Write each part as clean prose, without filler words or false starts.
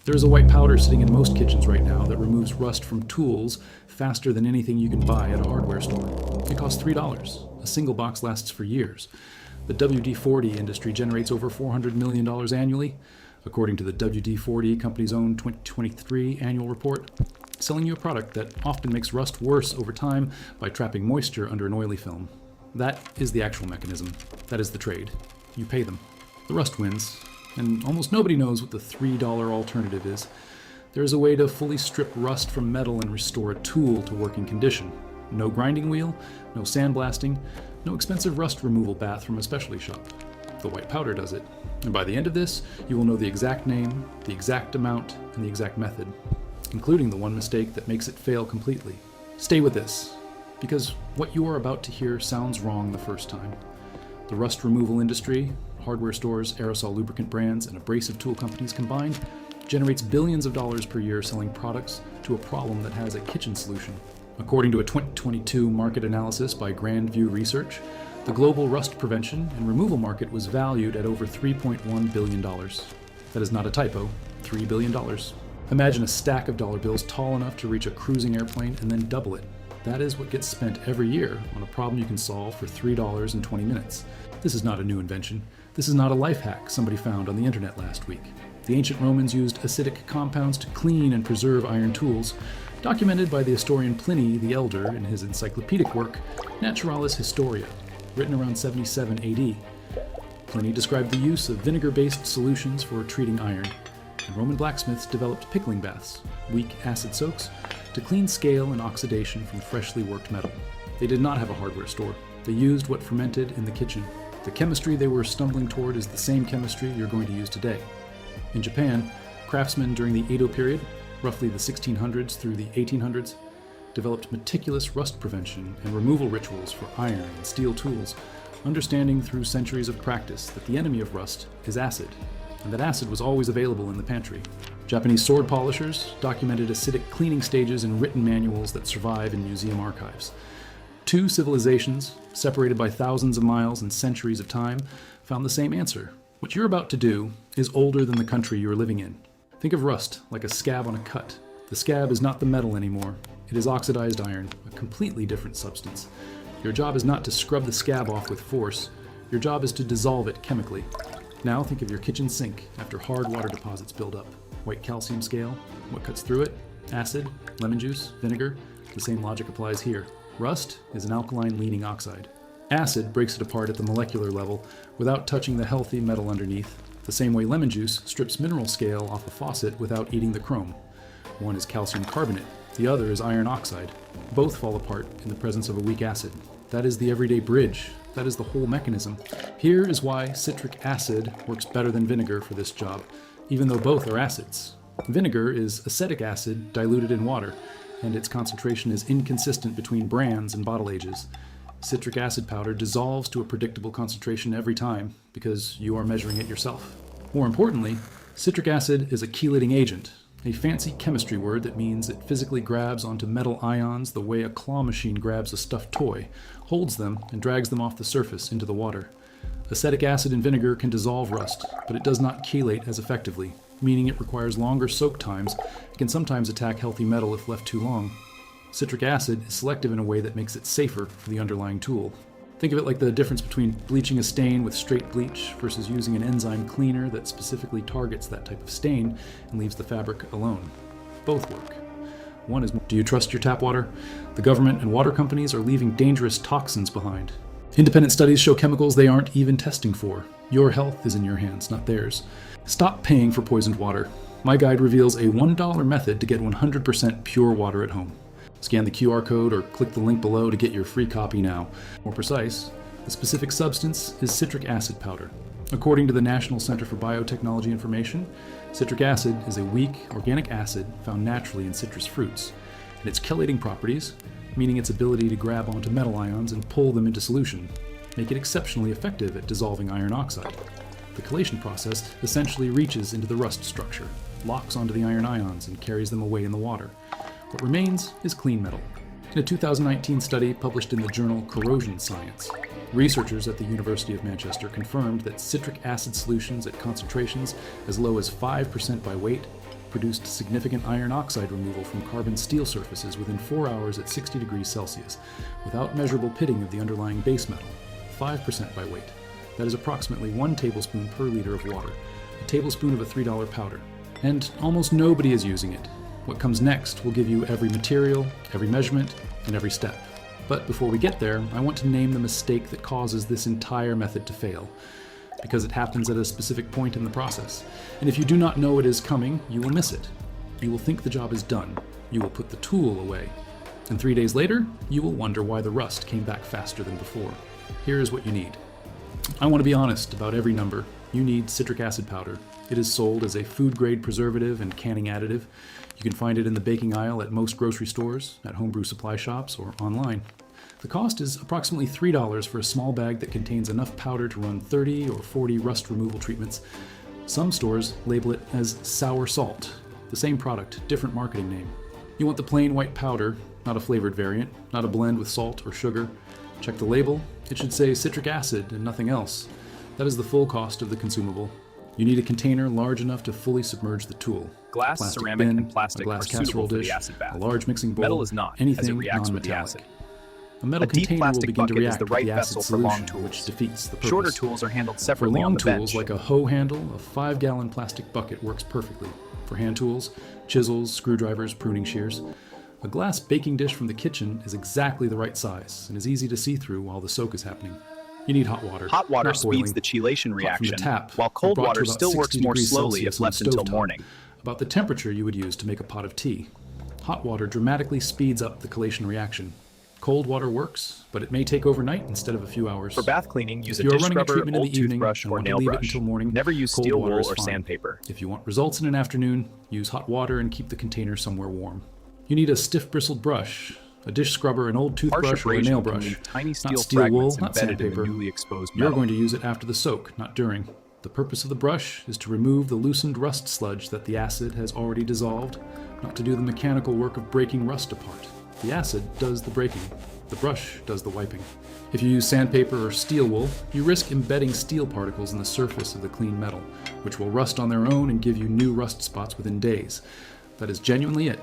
There is a white powder sitting in most kitchens right now that removes rust from tools faster than anything you can buy at a hardware store. It costs $3. A single box lasts for years. The WD-40 industry generates over $400 million annually, according to the WD-40 company's own 2023 annual report, selling you a product that often makes rust worse over time by trapping moisture under an oily film. That is the actual mechanism. That is the trade. You pay them. The rust wins, and almost nobody knows what the $3 alternative is. There is a way to fully strip rust from metal and restore a tool to working condition. No grinding wheel, no sandblasting, no expensive rust removal bath from a specialty shop. The white powder does it. And by the end of this, you will know the exact name, the exact amount, and the exact method, including the one mistake that makes it fail completely. Stay with this, because what you are about to hear sounds wrong the first time. The rust removal industry, hardware stores, aerosol lubricant brands, and abrasive tool companies combined generates billions of dollars per year selling products to a problem that has a kitchen solution. According to a 2022 market analysis by Grandview Research, the global rust prevention and removal market was valued at over $3.1 billion. That is not a typo, $3 billion. Imagine a stack of dollar bills tall enough to reach a cruising airplane and then double it. That is what gets spent every year on a problem you can solve for $3 in 20 minutes. This is not a new invention. This is not a life hack somebody found on the internet last week. The ancient Romans used acidic compounds to clean and preserve iron tools, documented by the historian Pliny the Elder in his encyclopedic work, Naturalis Historia, written around 77 AD. Pliny described the use of vinegar-based solutions for treating iron, and Roman blacksmiths developed pickling baths, weak acid soaks, to clean scale and oxidation from freshly worked metal. They did not have a hardware store. They used what fermented in the kitchen. The chemistry they were stumbling toward is the same chemistry you're going to use today. In Japan, craftsmen during the Edo period, roughly the 1600s through the 1800s, developed meticulous rust prevention and removal rituals for iron and steel tools, understanding through centuries of practice that the enemy of rust is acid, and that acid was always available in the pantry. Japanese sword polishers documented acidic cleaning stages in written manuals that survive in museum archives. Two civilizations, separated by thousands of miles and centuries of time, found the same answer. What you're about to do is older than the country you are living in. Think of rust like a scab on a cut. The scab is not the metal anymore. It is oxidized iron, a completely different substance. Your job is not to scrub the scab off with force. Your job is to dissolve it chemically. Now think of your kitchen sink after hard water deposits build up. White calcium scale, what cuts through it? Acid, lemon juice, vinegar. The same logic applies here. Rust is an alkaline leaning oxide. Acid breaks it apart at the molecular level without touching the healthy metal underneath, the same way lemon juice strips mineral scale off a faucet without eating the chrome. One is calcium carbonate, the other is iron oxide. Both fall apart in the presence of a weak acid. That is the everyday bridge. That is the whole mechanism. Here is why citric acid works better than vinegar for this job, even though both are acids. Vinegar is acetic acid diluted in water, and its concentration is inconsistent between brands and bottle ages. Citric acid powder dissolves to a predictable concentration every time because you are measuring it yourself. More importantly, citric acid is a chelating agent, a fancy chemistry word that means it physically grabs onto metal ions the way a claw machine grabs a stuffed toy, holds them, and drags them off the surface into the water. Acetic acid in vinegar can dissolve rust, but it does not chelate as effectively, meaning it requires longer soak times and can sometimes attack healthy metal if left too long. Citric acid is selective in a way that makes it safer for the underlying tool. Think of it like the difference between bleaching a stain with straight bleach versus using an enzyme cleaner that specifically targets that type of stain and leaves the fabric alone. Both work. One is, do you trust your tap water? The government and water companies are leaving dangerous toxins behind. Independent studies show chemicals they aren't even testing for. Your health is in your hands, not theirs. Stop paying for poisoned water. My guide reveals a $1 method to get 100% pure water at home. Scan the QR code or click the link below to get your free copy now. More precise, the specific substance is citric acid powder. According to the National Center for Biotechnology Information, citric acid is a weak organic acid found naturally in citrus fruits, and its chelating properties, meaning its ability to grab onto metal ions and pull them into solution, make it exceptionally effective at dissolving iron oxide. The chelation process essentially reaches into the rust structure, locks onto the iron ions, and carries them away in the water. What remains is clean metal. In a 2019 study published in the journal Corrosion Science, researchers at the University of Manchester confirmed that citric acid solutions at concentrations as low as 5% by weight produced significant iron oxide removal from carbon steel surfaces within 4 hours at 60 degrees Celsius, without measurable pitting of the underlying base metal, 5% by weight. That is approximately 1 tablespoon per liter of water, a tablespoon of a $3 powder. And almost nobody is using it. What comes next will give you every material, every measurement, and every step. But before we get there, I want to name the mistake that causes this entire method to fail, because it happens at a specific point in the process. And if you do not know it is coming, you will miss it. You will think the job is done. You will put the tool away. And 3 days later, you will wonder why the rust came back faster than before. Here is what you need. I want to be honest about every number. You need citric acid powder. It is sold as a food-grade preservative and canning additive. You can find it in the baking aisle at most grocery stores, at homebrew supply shops, or online. The cost is approximately $3 for a small bag that contains enough powder to run 30 or 40 rust removal treatments. Some stores label it as sour salt. The same product, different marketing name. You want the plain white powder, not a flavored variant, not a blend with salt or sugar. Check the label. It should say citric acid and nothing else. That is the full cost of the consumable. You need a container large enough to fully submerge the tool. Glass, Plastic ceramic, bin, and plastic a glass are suitable casserole for dish, the acid bath. a large mixing bowl, Metal is not, anything as it reacts with the non-metallic. acid. A metal A deep container will plastic begin to bucket is react the with right the vessel acid for long solution, which tools. defeats the purpose. Shorter tools are handled For separately on long the tools, bench. like a hoe handle, a 5-gallon plastic bucket works perfectly. For hand tools, chisels, screwdrivers, pruning shears, a glass baking dish from the kitchen is exactly the right size and is easy to see through while the soak is happening. You need hot water. Hot water not speeds boiling, the chelation hot reaction, from the tap, while cold brought to water about still works 60 more degrees slowly Celsius if on left the until stovetop, morning. about the temperature you would use to make a pot of tea. Hot water dramatically speeds up the chelation reaction. Cold water works, but it may take overnight instead of a few hours. For bath cleaning, use a If you are dish running a scrubber, treatment in old the evening toothbrush, and or want to nail leave it brush. until morning, Never use cold steel water wool is or fine. sandpaper. If you want results in an afternoon, use hot water and keep the container somewhere warm. You need a stiff bristled brush, a dish scrubber, an old Harsh toothbrush, or a abrasion nail can brush. leave tiny Not steel steel wool, fragments not embedded in the sandpaper. newly exposed You're metal. going to use it after the soak, not during. The purpose of the brush is to remove the loosened rust sludge that the acid has already dissolved, not to do the mechanical work of breaking rust apart. The acid does the breaking. The brush does the wiping. If you use sandpaper or steel wool, you risk embedding steel particles in the surface of the clean metal, which will rust on their own and give you new rust spots within days. That is genuinely it.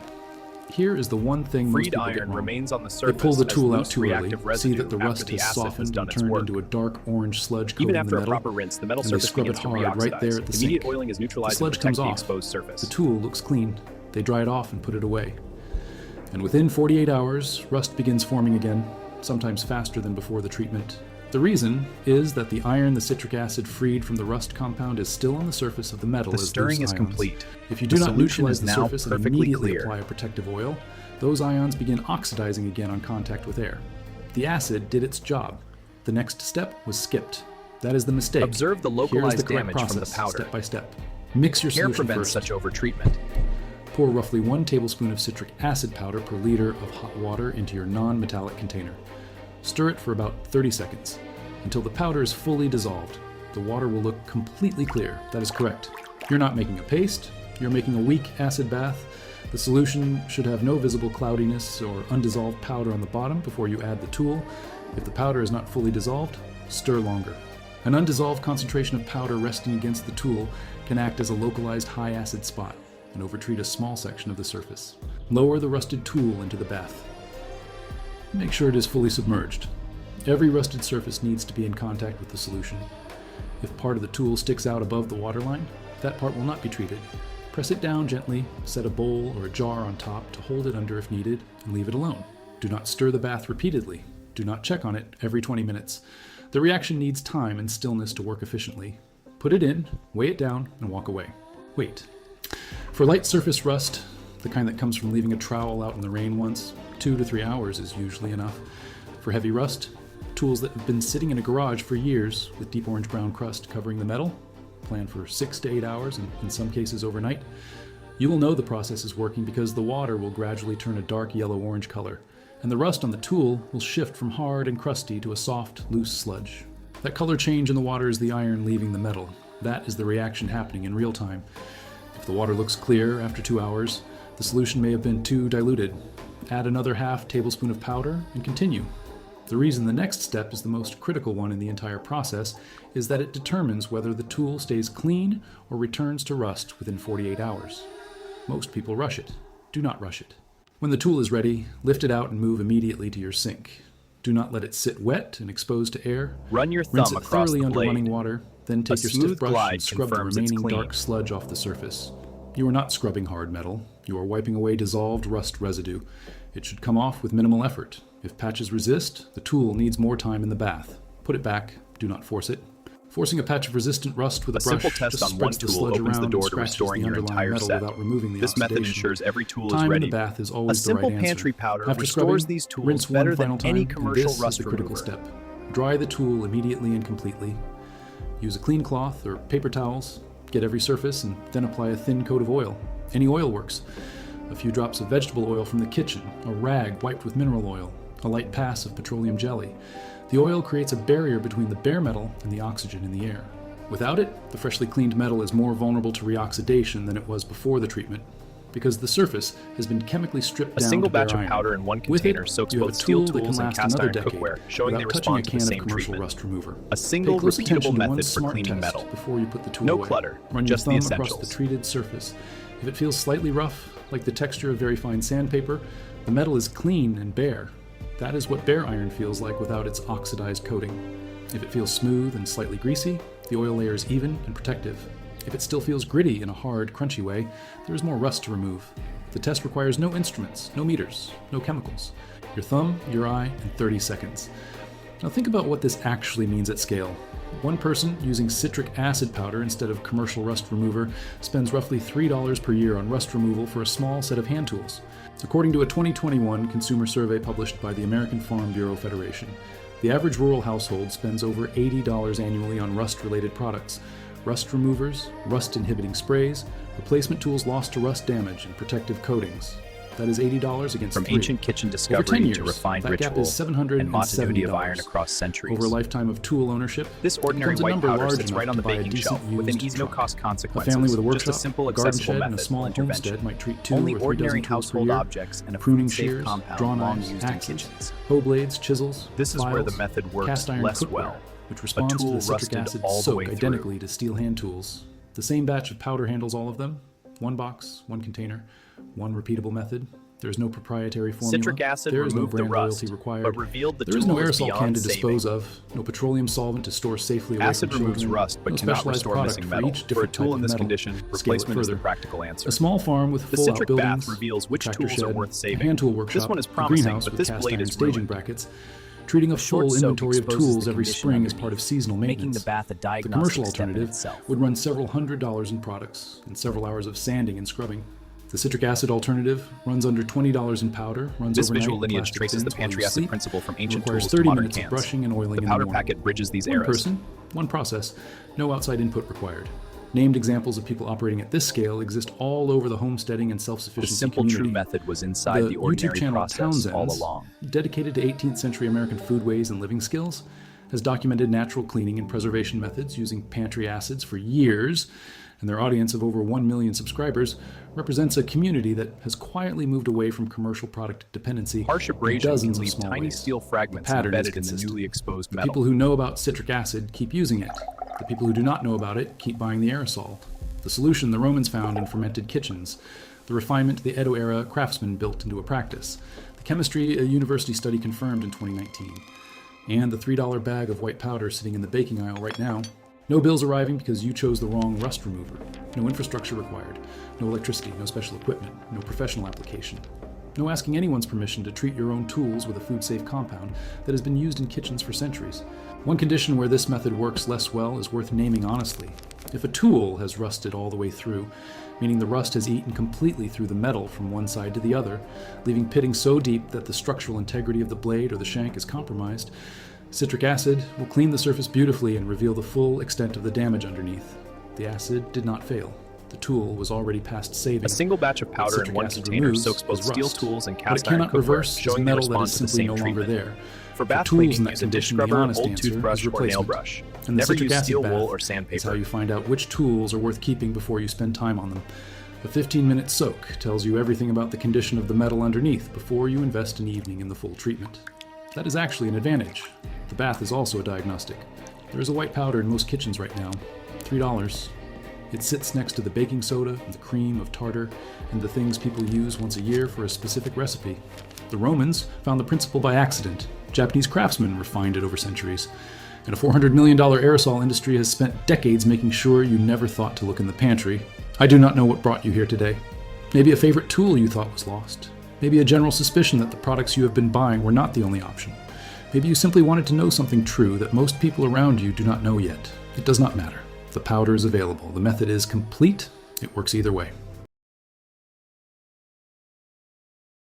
Here is the one thing most Freed people get iron wrong. remains on the They surface pull the as tool out loose too early, reactive see residue that the after rust the has acid has softened done and its turned work. into a dark orange sludge coating Even the after a metal, proper rinse, the metal and they surface scrub it begins to hard right there reoxidize. at the Immediate sink. oiling is The neutralized to sludge protect comes the off. exposed surface. The tool looks clean. They dry it off and put it away. And within 48 hours, rust begins forming again, sometimes faster than before the treatment. The reason is that the iron the citric acid freed from the rust compound is still on the surface of the metal The as stirring loose is ions. complete. If you do The not solution neutralize is the now surface and perfectly immediately clear. apply a protective oil, those ions begin oxidizing again on contact with air. The acid did its job. The next step was skipped. That is the mistake. Observe the Here is localized the correct damage from the process, powder. step by step. Mix your Care solution prevents first. such overtreatment. Pour roughly 1 tablespoon of citric acid powder per liter of hot water into your non-metallic container. Stir it for about 30 seconds until the powder is fully dissolved. The water will look completely clear. That is correct. You're not making a paste, you're making a weak acid bath. The solution should have no visible cloudiness or undissolved powder on the bottom before you add the tool. If the powder is not fully dissolved, stir longer. An undissolved concentration of powder resting against the tool can act as a localized high acid spot and overtreat a small section of the surface. Lower the rusted tool into the bath. Make sure it is fully submerged. Every rusted surface needs to be in contact with the solution. If part of the tool sticks out above the waterline, that part will not be treated. Press it down gently, set a bowl or a jar on top to hold it under if needed, and leave it alone. Do not stir the bath repeatedly. Do not check on it every 20 minutes. The reaction needs time and stillness to work efficiently. Put it in, weigh it down, and walk away. Wait. For light surface rust, the kind that comes from leaving a trowel out in the rain once, 2 to 3 hours is usually enough. For heavy rust, tools that have been sitting in a garage for years with deep orange-brown crust covering the metal, plan for 6 to 8 hours and in some cases overnight. You will know the process is working because the water will gradually turn a dark yellow-orange color, and the rust on the tool will shift from hard and crusty to a soft, loose sludge. That color change in the water is the iron leaving the metal. That is the reaction happening in real time. If the water looks clear after 2 hours, the solution may have been too diluted. Add another half tablespoon of powder and continue. The reason the next step is the most critical one in the entire process is that it determines whether the tool stays clean or returns to rust within 48 hours. Most people rush it. Do not rush it. When the tool is ready, lift it out and move immediately to your sink. Do not let it sit wet and exposed to air. Run your Rinse thumb it across thoroughly the under blade. running water, then take A your smooth stiff brush glide and scrub the confirms it's remaining clean. dark sludge off the surface. You are not scrubbing hard metal. You are wiping away dissolved rust residue. It should come off with minimal effort. If patches resist, the tool needs more time in the bath. Put it back. Do not force it. Forcing a patch of resistant rust with a brush simple test just on one spreads the tool sludge opens the around door and to scratches restoring the your underlying entire metal set. without removing the This method oxidation. ensures every tool is Time in ready. the bath is A always the right simple answer. pantry powder After restores scrubbing, these tools rinse better one than final any time, and commercial this rust is the critical remover. step. Dry the tool immediately and completely. Use a clean cloth or paper towels. Get every surface and then apply a thin coat of oil. Any oil works. A few drops of vegetable oil from the kitchen, a rag wiped with mineral oil, a light pass of petroleum jelly. The oil creates a barrier between the bare metal and the oxygen in the air. Without it, the freshly cleaned metal is more vulnerable to reoxidation than it was before the treatment, because the surface has been chemically stripped A down single to bare batch of iron. powder in one With container it, soaks you have both a steel tool that can tools and last cast another iron decade cookware, showing they without touching a respond to the can of same commercial treatment. rust remover. A single Pay close attention repeatable to one method for smart cleaning test metal. before you put the tool No away. clutter, Run your just the thumb across essentials. the treated surface. If it feels slightly rough, like the texture of very fine sandpaper, the metal is clean and bare. That is what bare iron feels like without its oxidized coating. If it feels smooth and slightly greasy, the oil layer is even and protective. If it still feels gritty in a hard, crunchy way, there is more rust to remove. The test requires no instruments, no meters, no chemicals. Your thumb, your eye, and 30 seconds. Now think about what this actually means at scale. One person using citric acid powder instead of commercial rust remover spends roughly $3 per year on rust removal for a small set of hand tools. According to a 2021 consumer survey published by the American Farm Bureau Federation, the average rural household spends over $80 annually on rust-related products. Rust removers, rust-inhibiting sprays, replacement tools lost to rust damage, and protective coatings. That is $80 against From $3. ancient kitchen Over 10 discovery years, to refined that gap ritual is $770 and continuity of iron across centuries. Over a lifetime of tool ownership, This ordinary becomes a white number powder large sits enough right on to the buy a baking decent shelf with an used easy no truck. cost A consequences. family with a Just workshop, a simple a garden accessible shed, and a method small for intervention. homestead might treat 2 Only or 3 ordinary dozen tools per household year. objects and a Pruning food-safe shears, compound draw long knives, used in axes, kitchens. hoe blades, chisels, This is files, where the method works cast iron less cookware, well. which responds to tool the citric rusted acid all the soak way through. identically to steel hand tools. The same batch of powder handles all of them. One box, one container, one repeatable method. There is no proprietary formula. Citric acid there is no removed the brand rust, loyalty required. but revealed the there is no tool is aerosol beyond can to saving. dispose of, no petroleum solvent to store safely away Acid from removes children, rust, but no cannot specialized restore product missing for metal. each For a different tool type in of this metal. condition, Scale it replacement is the further. practical answer. A small farm with The full citric outbuildings, bath reveals which tractor tools are shed, worth a saving. hand tool workshop, This one is a promising, greenhouse but with this cast blade iron is staging ruined. brackets. Treating a Short full soak inventory of exposes tools the every condition spring is underneath, part of seasonal making maintenance. the bath a The diagnostic commercial step in alternative itself. would run several $100s in products and several hours of sanding and scrubbing. The citric acid alternative runs under $20 in powder, runs This overnight visual in lineage plastic traces the bins while you pantry acid sleep, principle from and ancient requires tools to 30 modern minutes of cans. brushing and oiling The in powder morning. packet bridges these One eras. person, one process, no outside input required. Named examples of people operating at this scale exist all over the homesteading and The self-sufficiency simple community. true method was inside the YouTube ordinary channel process all Townsend's, along. dedicated to 18th century American foodways and living skills, has documented natural cleaning and preservation methods using pantry acids for years, and their audience of over 1 million subscribers represents a community that has quietly moved away from commercial product dependency Harsh in abrasion can dozens of leave small tiny ways. steel fragments The pattern is embedded in the consistent. newly exposed The metal. people who know about citric acid keep using it. The people who do not know about it keep buying the aerosol. The solution the Romans found in fermented kitchens. The refinement the Edo-era craftsmen built into a practice. The chemistry a university study confirmed in 2019. And the $3 bag of white powder sitting in the baking aisle right now. No bills arriving because you chose the wrong rust remover. No infrastructure required. No electricity, no special equipment, no professional application. No asking anyone's permission to treat your own tools with a food-safe compound that has been used in kitchens for centuries. One condition where this method works less well is worth naming honestly. If a tool has rusted all the way through, meaning the rust has eaten completely through the metal from one side to the other, leaving pitting so deep that the structural integrity of the blade or the shank is compromised, citric acid will clean the surface beautifully and reveal the full extent of the damage underneath. The acid did not fail. The tool was already past saving. A single batch of powder in citric one acid container removes soaks both is steel rust. tools and What cast it iron cannot cookware, reverse is showing they metal that respond is to the simply same no longer treatment. there. For bath tools cleaning, in that use a dish condition, the scrubber, honest old answer toothbrush, is or nail replacement. brush. And the Never citric use acid steel bath wool or is sandpaper. how you find out which tools are worth keeping before you spend time on them. A 15-minute soak tells you everything about the condition of the metal underneath before you invest an evening in the full treatment. That is actually an advantage. The bath is also a diagnostic. There is a white powder in most kitchens right now. $3. It sits next to the baking soda and the cream of tartar and the things people use once a year for a specific recipe. The Romans found the principle by accident. Japanese craftsmen refined it over centuries. And a $400 million aerosol industry has spent decades making sure you never thought to look in the pantry. I do not know what brought you here today. Maybe a favorite tool you thought was lost. Maybe a general suspicion that the products you have been buying were not the only option. Maybe you simply wanted to know something true that most people around you do not know yet. It does not matter. The powder is available. The method is complete. It works either way.